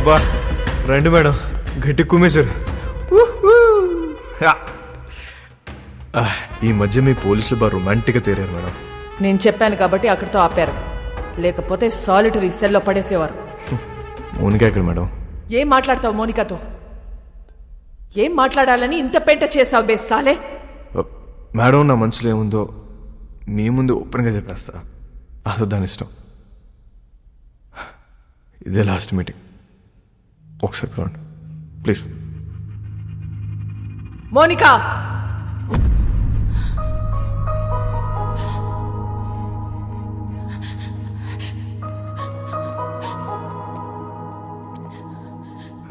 అబ్బా రండి మేడం, గట్టి కుమ్మేశారు. ఈ మధ్య మీ పోలీసులు బాగా రొమాంటిక్గా తేరారు మేడం. నేను చెప్పాను కాబట్టి అక్కడితో ఆపారు, లేకపోతే సాలిటరీ సెల్లో పడేసేవారు. మౌనిక ఎక్కడ మేడం? ఏం మాట్లాడతావు మౌనికతో? ఏం మాట్లాడాలని ఇంత పెంట చేసావు బేసాలే? మేడం నా మనసులో ఏముందో మీ ముందు ఓపెన్గా చెప్పేస్తా, అసలు దాని ఇష్టం. ఇదే లాస్ట్ మీటింగ్, ఒకసారి చూడండి ప్లీజ్. మౌనిక,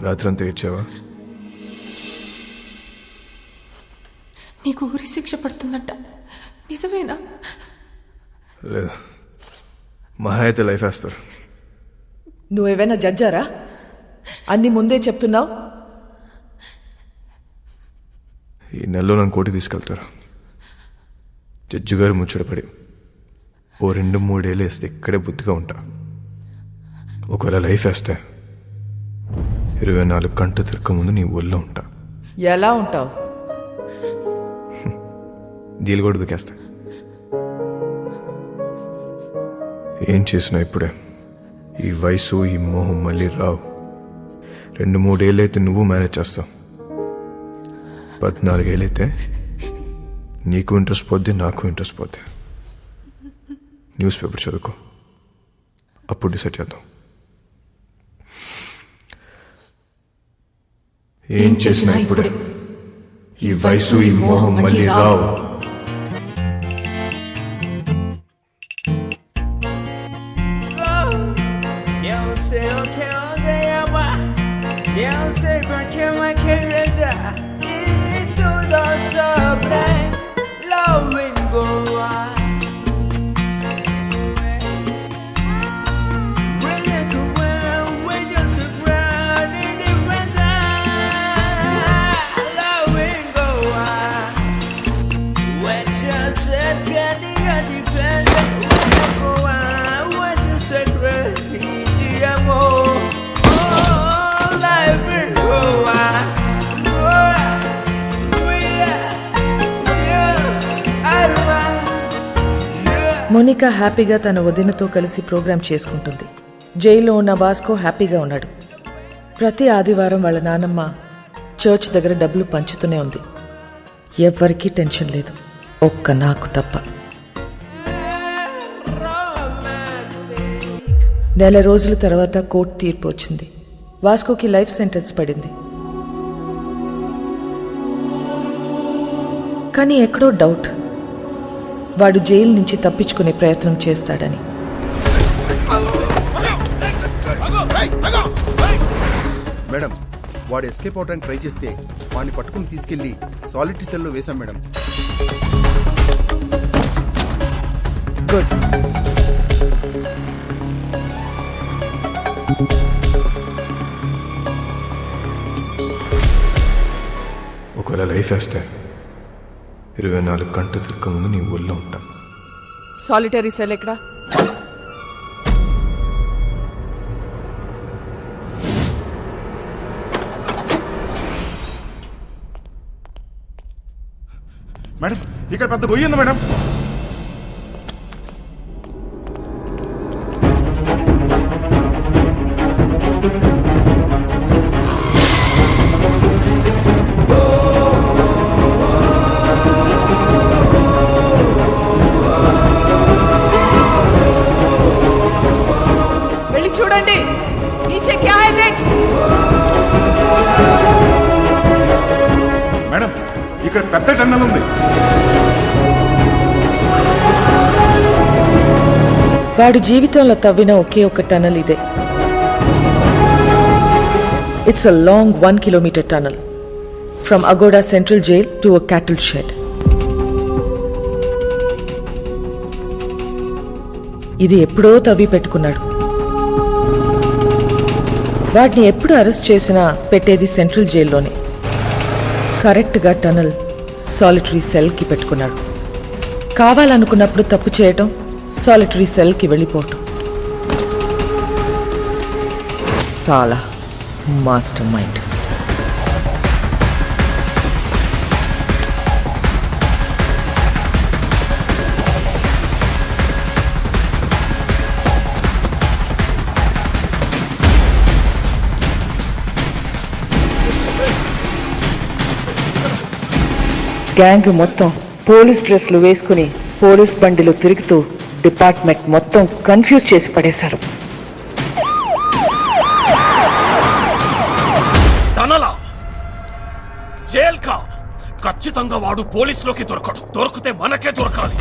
రాత్రి అంతా ఏడ్చావా? నీకు ఊరి శిక్ష పడుతుందంట, నిజమేనా? లేదా, మహా అయితే లైఫ్ వేస్తారు. నువ్వేమైనా జడ్జారా? అన్ని ముందే చెప్తున్నావు. ఈ నెలలో నన్ను కోటి తీసుకెళ్తారు. జడ్జి గారు ముచ్చటపడి ఓ 2-3 ఏళ్ళు వేస్తే ఇక్కడే బుద్ధిగా ఉంటా. ఒకవేళ లైఫ్ వేస్తే 24 గంటలు తిరగక ముందు నీ ఊళ్ళో ఉంటా. ఎలా ఉంటావు? దీలు కూడా దుకేస్తా. ఏం చేసినా ఇప్పుడే ఈ వయసు ఈ మోహం మళ్ళీ రావు. 2-3 ఏళ్ళైతే నువ్వు మేనేజ్ చేస్తావు. 14 ఏళ్ళైతే నీకు ఇంట్రెస్ట్ పోద్ది, నాకు ఇంట్రెస్ట్ పోద్ది. న్యూస్ పేపర్ చదువుకో, అప్పుడు డిసైడ్ చేద్దాం. ఏం చేసినా ఇప్పుడే ఈ వయసు ఈ మోహం మళ్ళీ రావు. మోనికా హ్యాపీగా తన వదినతో కలిసి ప్రోగ్రాం చేసుకుంటుంది. జైల్లో ఉన్న బాస్కో హ్యాపీగా ఉన్నాడు. ప్రతి ఆదివారం వాళ్ళ నానమ్మ చర్చ్ దగ్గర డబ్బులు పంచుతూనే ఉంది. ఎవ్వరికీ టెన్షన్ లేదు, ఒక్క నాకు తప్ప. నెల రోజుల తర్వాత కోర్టు తీర్పు వచ్చింది. వాస్కోకి లైఫ్ సెంటెన్స్ పడింది. కానీ ఎక్కడో డౌట్, వాడు జైలు నుంచి తప్పించుకునే ప్రయత్నం చేస్తాడని. మేడం, వాడు ఎస్కేప్ అవడానికి ట్రై చేస్తే వాడిని పట్టుకుని తీసుకెళ్లి సాలిటరీ సెల్లో వేశాం మేడం. గుడ్. ఒకవేళ లైఫ్ వేస్తే 24 గంటలు తిరగక ముందు నీ ఊళ్ళో ఉంటా. సాలిటరీ సెల్ ఎక్కడా? మేడం, ఇక్కడ పెద్ద గొయ్యి ఉంది మేడం. వెళ్ళి చూడండి. నీచే క్యా హై దేఖ్. మేడం, ఇక్కడ పెద్ద టన్నల్ ఉంది. వాడు జీవితంలో తవ్విన ఒకే ఒక టనల్ ఇదే. It's a long 1 kilometre tunnel from Aguada central jail to a cattle shed. ఇది ఎప్పుడో తవ్వి పెట్టుకున్నాడు. వాడిని ఎప్పుడు అరెస్ట్ చేసినా పెట్టేది సెంట్రల్ జైల్లోనే. కరెక్ట్గా టనల్ సాలిటరీ సెల్కి పెట్టుకున్నాడు. కావాలనుకున్నప్పుడు తప్పు చేయటం, సాలిటరీ సెల్కి వెళ్ళిపోవటం. సాలా మాస్టర్ మైండ్. గ్యాంగ్ మొత్తం పోలీస్ డ్రెస్లు వేసుకుని పోలీస్ బండిలో తిరుగుతూ డిపార్ట్మెంట్ మొత్తం కన్ఫ్యూజ్ చేసి పడేశారు. తనలా జైల్కా ఖచ్చితంగా వాడు పోలీసులోకి దొరకడు. దొరికితే మనకే దొరకాలి.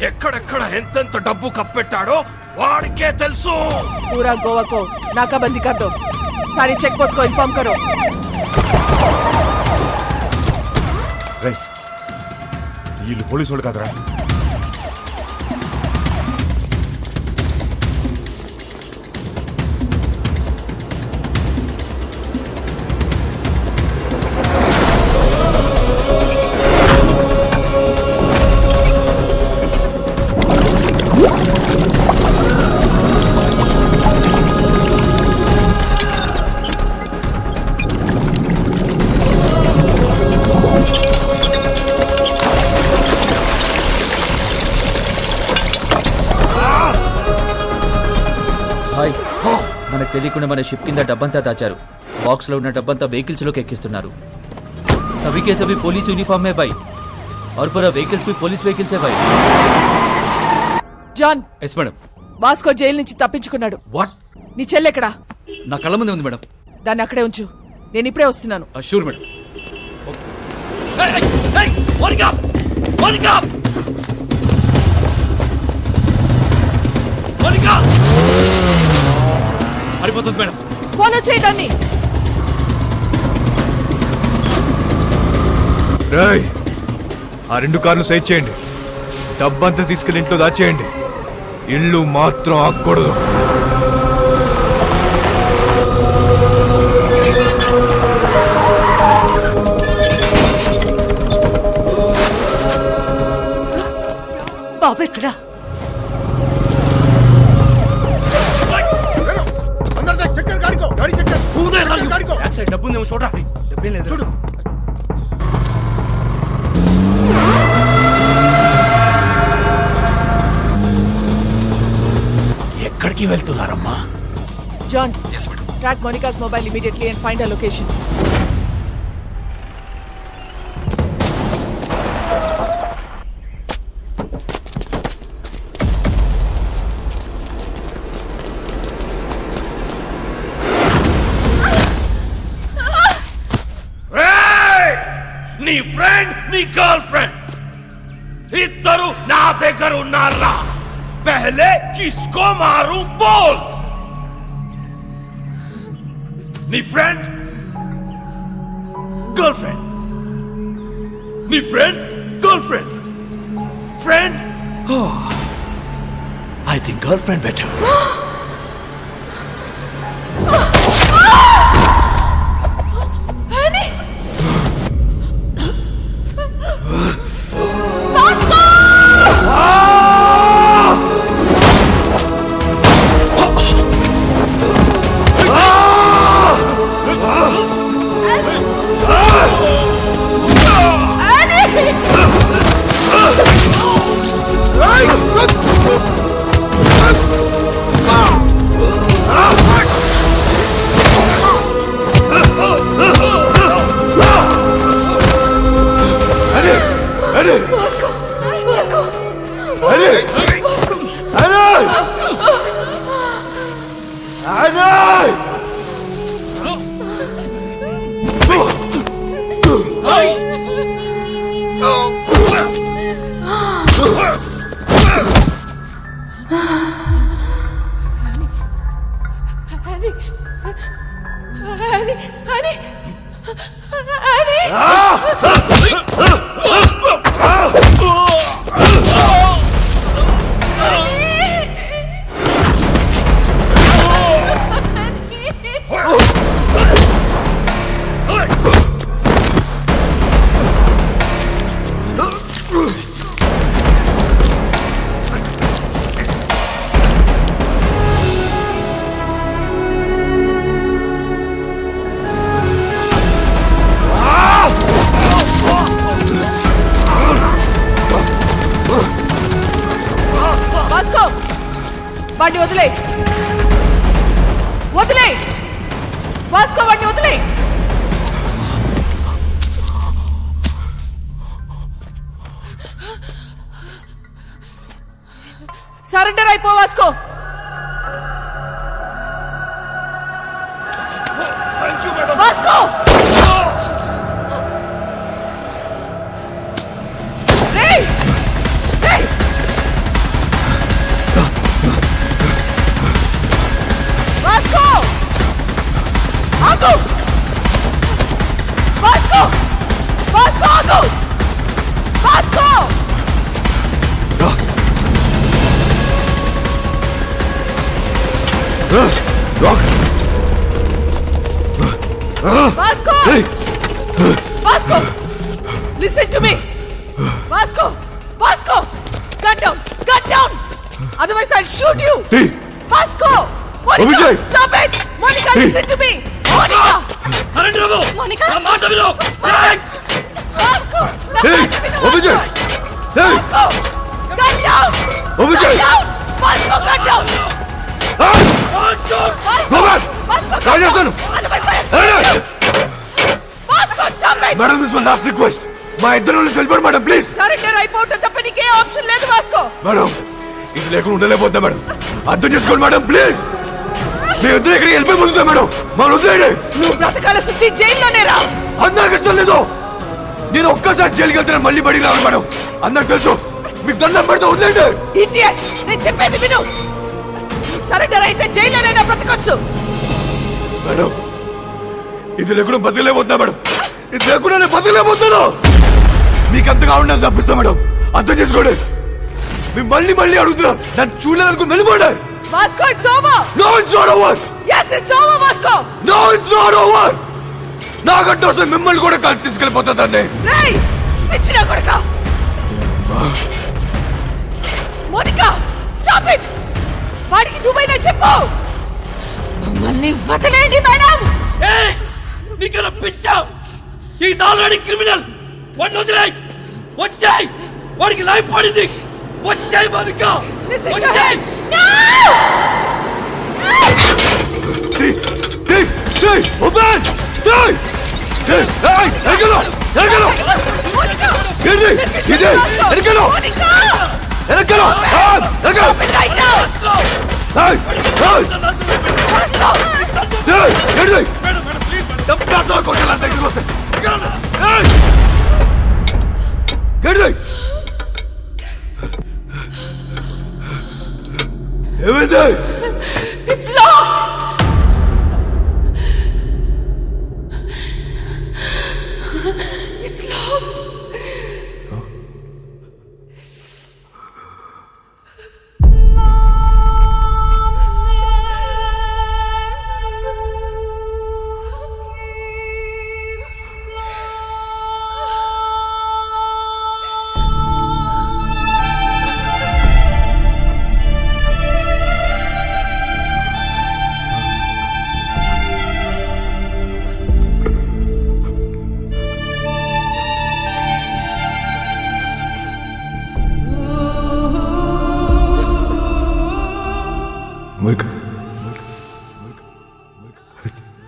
ఎక్కడెక్కడ ఎంతెంత డబ్బు కప్పెట్టాడో వాడికే తెలుసు. पूरा गोवा को नाकाबंदी कर दो. सारी चेक पोस्ट को इन्फॉर्म करो. వీళ్ళు పోలీసు వాళ్ళు కాదరా. మనకు తెలియకుండా మన షిప్ కింద డబ్బంతా దాచారు. బాక్స్ లో ఉన్న డబ్బంతా వెహికల్స్ లోకి ఎక్కిస్తున్నారు. सभी के सभी पुलिस यूनिफॉर्म में भाई और पूरा व्हीकल्स भी पुलिस व्हीकल्स है भाई. John, yes madam. Vasco jail నుంచి తప్పించుకున్నాడు. వాట్? నీ చెల్లెక్కడా? నా కళ్ళ ముందే ఉంది మేడం. దాన్ని అక్కడే ఉంచు, నేను ఇప్పుడే వస్తున్నాను. Sure madam. హరిపోతుంది మేడం. ఫోన్ చేయడాన్ని. ఆ 2 కార్లు సైడ్ చేయండి. డబ్బంతా తీసుకెళ్లి ఇంట్లో దాచేయండి. ఇల్లు మాత్రం ఆగకూడదు. బాబు ఎక్కడా? డబ్బు చూడ చూడు. ఎక్కడికి వెళ్తున్నారమ్మా? John, track Monica's mobile immediately and find a location. నీ ఫ్రెండ్, నీ గర్ల్ ఫ్రెండ్ ఇద్దరు నా దగ్గర ఉన్నారా? पहले किसको मारूं बोल. नी फ्रेंड, गर्लफ्रेंड, नी friend, girlfriend, friend. Oh, I think girlfriend better. వదిలే వదిలే వాస్కో వాడిని వదిలే సరెండర్ అయిపో వాస్కో వాస్కో రేయ్ రేయ్ వాస్కో ఆగు వాస్కో వాస్కో ఆగు Vasco Vasco! Vasco! Listen to me! Vasco! Vasco! Cut down! Cut down! Otherwise I'll shoot you! Hey! Vasco! Monica! Vijay! Stop it! Monica, Hey! listen to me! Monica! Surrender అవ్వు Monica! నా మాట విను Vasco! Hey! Vijay! Hey! Vasco! Cut down! Vijay! Cut down! Vasco, cut down! Vasco! Go back! Vasco, cut రాజేస్తాను down! Otherwise I'll shoot you! Vasco, stop it! Madam this my last request మా ఇద్దరు నుంచి వెళ్ళిపోండి madam please surrender అయిపోవటం తప్ప నీకే option లేదు Vasco madam ఇది లేకుండా ఉండలేకపోతా మేడం అర్థం చేసుకోండి మేడం ప్లీజ్ మీ ఇద్దరు ఇక్కడికి వెళ్ళిపోతుందా మేడం మనం వదిలేయండి నువ్వు బ్రతకాల శుద్ధి జైల్లోనే రా అందరికి ఇష్టం లేదు నేను ఒక్కసారి జైలుకి వెళ్తాను మళ్ళీ బడికి రావాలి మేడం అందరికి తెలుసు మీకు దండం పెడితే వదిలేయండి ఇడియట్ నేను చెప్పేది విను సరెండర్ అయితే జైల్లోనైనా బ్రతకొచ్చు మేడం ఇది లేకుండా బతకలేకపోతున్నా మేడం ఇది లేకుండా నేను బతకలేకపోతాను మీకు అంతగా ఉండదు తప్పిస్తా మేడం అర్థం చేసుకోండి మీరు మళ్ళీ మళ్ళీ అడుగుతున్నా నన్ను చూడలేదనుకుని వెళ్ళిపోండి Vasco it's over no it's not over yes it's over Vasco no it's not over నాకంటే వస్తే మిమ్మల్ని కూడా కలిసి తీసుకెళ్ళిపోతుందండి రేయ్ పిచ్చినా కొడుకా మోనికా స్టాప్ ఇట్ వాడికి నువ్వైనా చెప్పు మమ్మల్ని వదిలేండి మేడం నీకన్నా పిచ్చా ఈజ్ ఆల్రెడీ క్రిమినల్ వాడిని వదిలేయ్ వచ్చాయి వాడికి లైఫ్ పడింది వచ్చాయి మనిక Listen to వచ్చాయి him. No! ఓపెన్ ఎరగలో Monica! ఏంటి ఇదే ఎరగలో Monica! ఎరగలో ఎరగలో Stop it right now! Vasco! ఏంటి మేడం మేడం ప్లీజ్ మేడం చంపేస్తా కొట్టాలి దగ్గరికి వస్తే ఏంటి ఏమైంది It's locked! It's locked! Monica,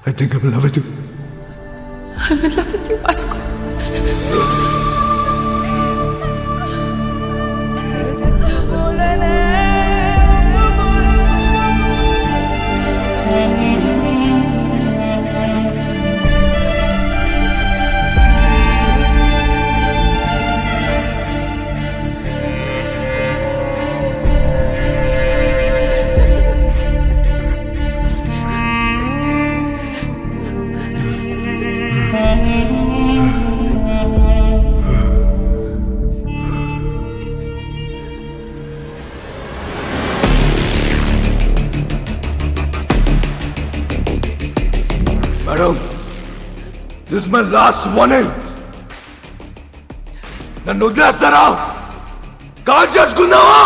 I think I'm in love with you. I'm in love with you, Vasco. Madam, this is my last warning. నన్ను వదిలేస్తారా call చేసుకుందామా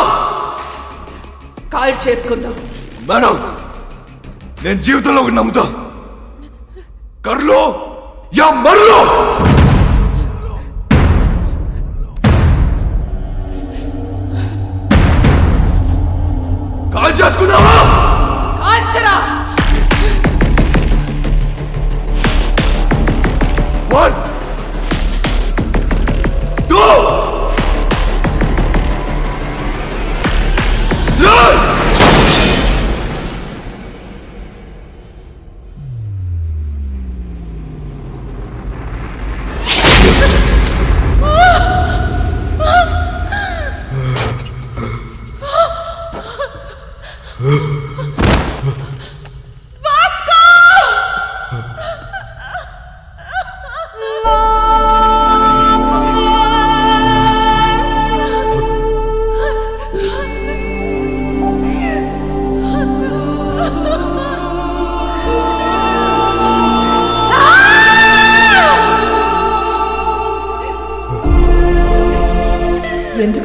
కాల్ చేసుకుందాం మేడం నేను జీవితంలో ఒకటి నమ్ముతా కర్లో యా మర్లో కాల్ చేసుకుందామా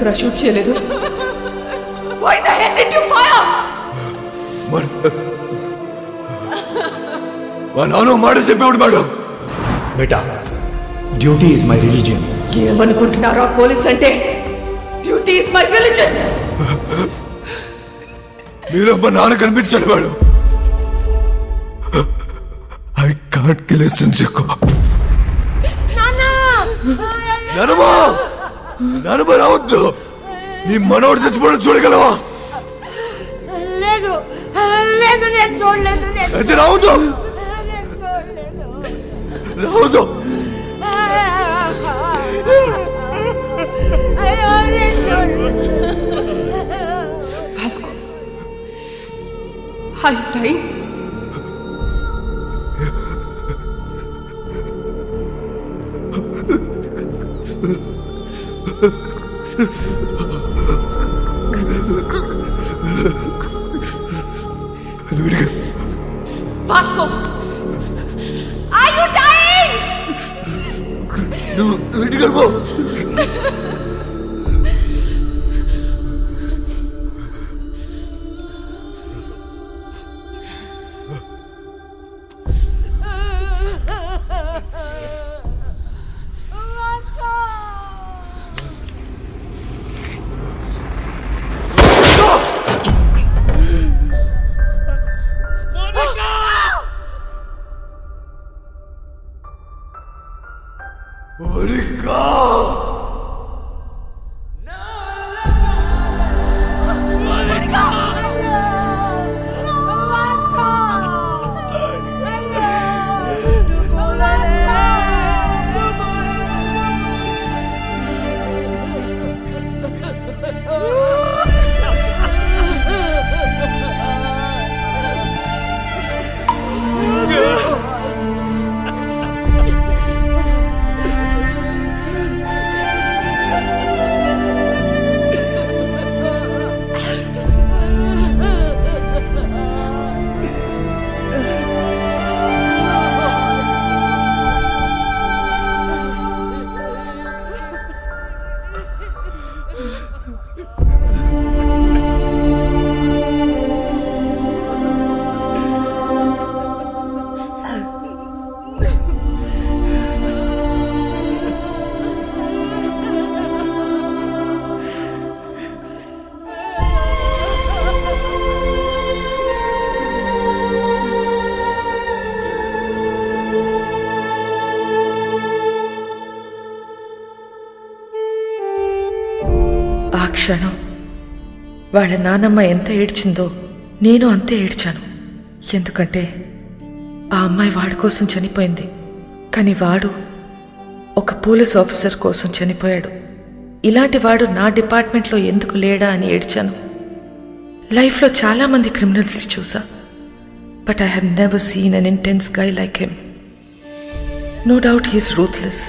ఎందుకు రా షూట్ చేయలేదు? Why the hell did you fire? మా నాన్న మాట చెప్పేవాడు మేడం. బేటా, డ్యూటీ ఈజ్ మై రిలీజియన్. ఏమనుకుంటున్నారా పోలీస్ అంటే? Duty is my religion. మీలో మా నాన్న కనిపించాడు మేడం. ఐ కాంట్ కిల్ చెక్కు. నానమ్మ రావద్దు. నీ మనోడు చచ్చిపోవడం చూడగలవా? లేదు లేదు, నేను చూడలేదు. అయితే రావద్దు. రావద్దు. Vasco, are you dying? Vasco, are you dying? నువ్వు ఇంటికి వెళ్ళిపో. ఆ క్షణం వాళ్ళ నానమ్మ ఎంత ఏడ్చిందో నేను అంతే ఏడ్చాను. ఎందుకంటే ఆ అమ్మాయి వాడి కోసం చనిపోయింది, కానీ వాడు ఒక పోలీస్ ఆఫీసర్ కోసం చనిపోయాడు. ఇలాంటి వాడు నా డిపార్ట్మెంట్లో ఎందుకు లేడా అని ఏడ్చాను. లైఫ్లో చాలామంది క్రిమినల్స్ని చూసా, but I have never seen an intense guy like him. No doubt he's ruthless,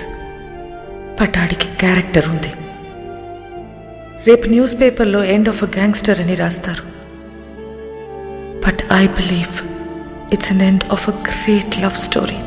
but ఆడికి క్యారెక్టర్ ఉంది. రేపు న్యూస్ పేపర్లో ఎండ్ ఆఫ్ అ గ్యాంగ్స్టర్ అని రాస్తారు, but I believe it's an end of a great love story.